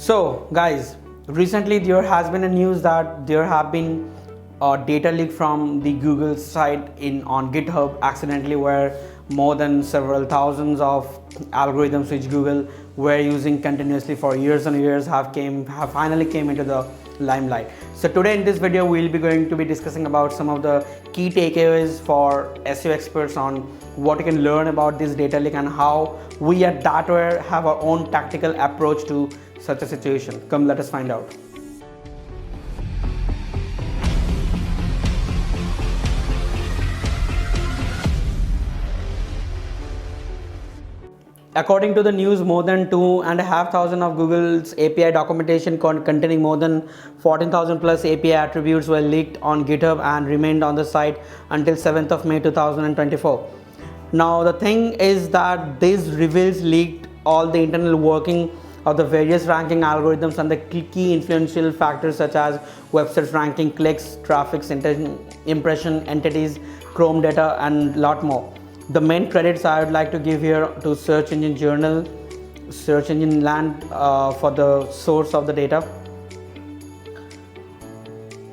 So guys, recently there has been a news that there have been a data leak from the Google site on GitHub accidentally, where more than several thousands of algorithms which Google were using continuously for years and years have finally came into the limelight. So today in this video we'll be going to be discussing about some of the key takeaways for SEO experts on what you can learn about this data leak and how we at Datware have our own tactical approach to such a situation. Come, let us find out. According to the news, more than 2,500 of Google's API documentation containing more than 14,000 plus API attributes were leaked on GitHub and remained on the site until 7th of May 2024. Now the thing is that this reveals leaked all the internal working of the various ranking algorithms and the key influential factors such as website ranking, clicks, traffic, impression, entities, Chrome data, and lot more. The main credits I would like to give here to Search Engine Journal, Search Engine Land for the source of the data.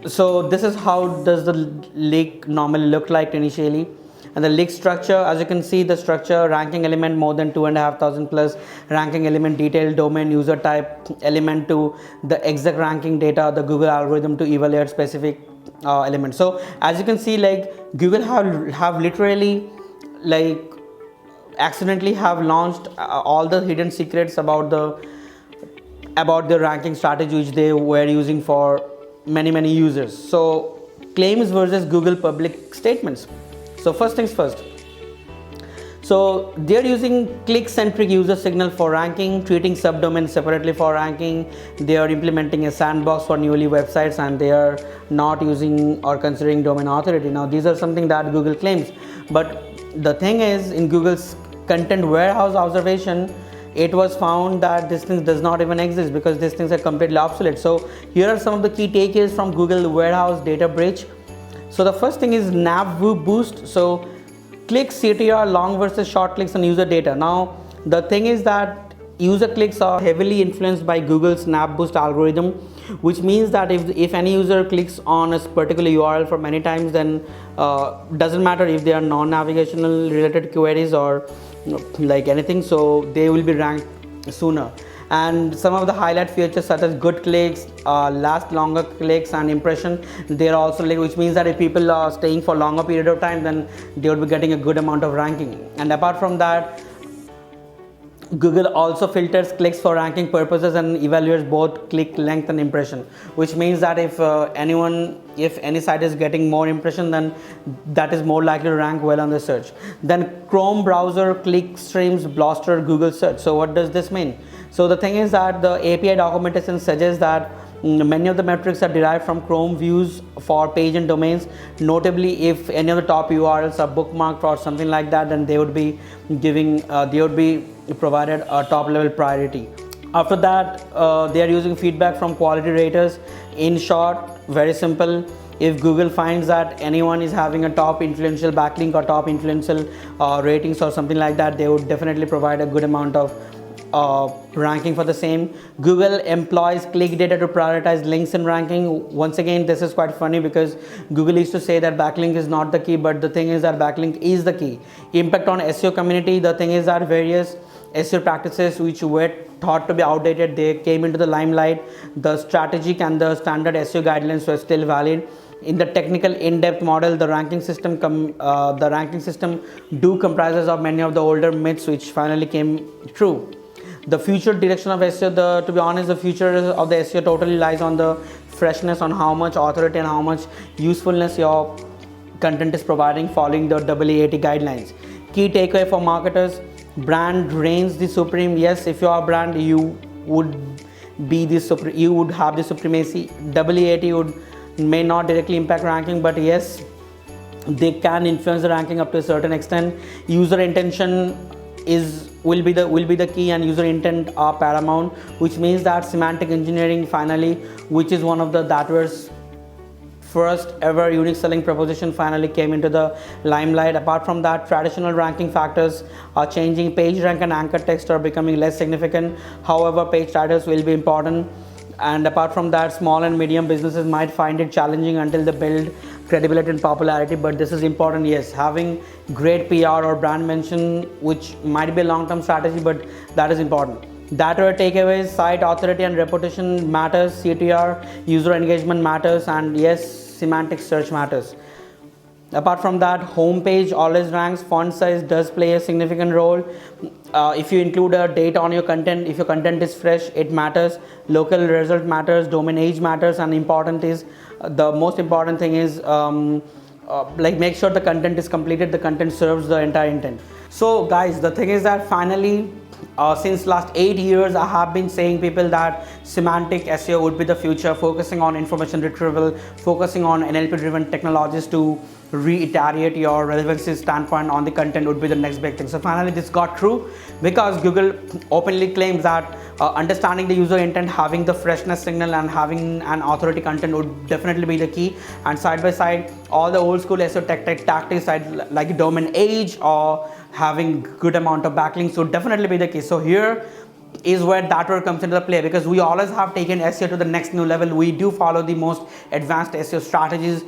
So this is how does the leak normally look like initially. And the leak structure, as you can see, the structure: ranking element more than 2,500 plus, ranking element detailed domain user type element to the exact ranking data, the Google algorithm to evaluate specific element. So as you can see, like Google have literally accidentally have launched all the hidden secrets about the ranking strategy which they were using for many users. So claims versus Google public statements. So first things first. So they're using click-centric user signal for ranking, treating subdomains separately for ranking. They are implementing a sandbox for newly websites, and they are not using or considering domain authority. Now these are something that Google claims, but the thing is, in Google's content warehouse observation, it was found that this thing does not even exist because these things are completely obsolete. So here are some of the key takeaways from Google warehouse data breach. So the first thing is nav boost. So clicks, CTR, long versus short clicks, and user data. Now the thing is that user clicks are heavily influenced by Google's nav boost algorithm, which means that if any user clicks on a particular URL for many times, then doesn't matter if they are non-navigational related queries or like anything, so they will be ranked sooner. And some of the highlight features such as good clicks, last longer clicks, and impression, they are also like, which means that if people are staying for longer period of time, then they would be getting a good amount of ranking. And apart from that, Google also filters clicks for ranking purposes and evaluates both click length and impression, which means that if any site is getting more impression, then that is more likely to rank well on the search. Then Chrome browser click streams bolster Google search. So what does this mean? So the thing is that the API documentation suggests that many of the metrics are derived from Chrome views for page and domains. Notably, if any of the top URLs are bookmarked or something like that, then they would be provided a top level priority. After that, they are using feedback from quality raters. In short, very simple: if Google finds that anyone is having a top influential backlink or top influential ratings or something like that, they would definitely provide a good amount of ranking for the same. Google employs click data to prioritize links in ranking. Once again, this is quite funny because Google used to say that backlink is not the key, but the thing is that backlink is the key. Impact on SEO community. The thing is that various SEO practices which were thought to be outdated, they came into the limelight. The strategic and the standard SEO guidelines were still valid. In the technical in-depth model, the ranking system comprises of many of the older myths which finally came true. The future direction of SEO, to be honest, the future of the SEO totally lies on the freshness, on how much authority and how much usefulness your content is providing, following the AAAT guidelines. Key takeaway for marketers: brand reigns the supreme. Yes, if you are a brand, you would have the supremacy. AAAT may not directly impact ranking, but yes, they can influence the ranking up to a certain extent. User intention will be the key, and user intent are paramount, which means that semantic engineering finally, which is one of the Datware's first ever unique selling proposition finally came into the limelight. Apart from that, traditional ranking factors are changing. Page rank and anchor text are becoming less significant. However, page titles will be important. And apart from that, small and medium businesses might find it challenging until they build credibility and popularity, but this is important. Yes, having great PR or brand mention, which might be a long-term strategy, but that is important. That are takeaways: site authority and reputation matters, CTR, user engagement matters, and yes, semantic search matters. Apart from that, homepage always ranks. Font size does play a significant role. If you include a date on your content, if your content is fresh, it matters. Local result matters. Domain age matters, and important is the most important thing is like make sure the content is completed. The content serves the entire intent. So guys, the thing is that finally, since last 8 years, I have been saying people that semantic SEO would be the future, focusing on information retrieval, focusing on NLP driven technologies to reiterate your relevancy standpoint on the content would be the next big thing. So finally this got true, because Google openly claims that understanding the user intent, having the freshness signal, and having an authority content would definitely be the key. And side by side, all the old school SEO tactics like domain age or having good amount of backlinks would definitely be the key. So here is where Data comes into the play, because we always have taken SEO to the next new level. We do follow the most advanced SEO strategies,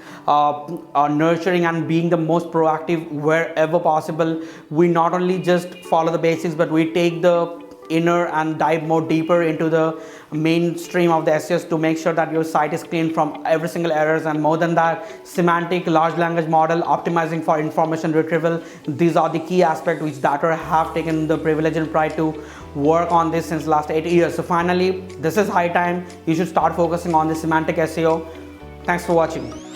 nurturing and being the most proactive wherever possible. We not only just follow the basics, but we take the inner and dive more deeper into the mainstream of the SEOs to make sure that your site is clean from every single errors. And more than that, semantic, large language model, optimizing for information retrieval, these are the key aspects which Data have taken the privilege and pride to work on this since last 8 years. So finally, this is high time. You should start focusing on the semantic SEO. Thanks for watching.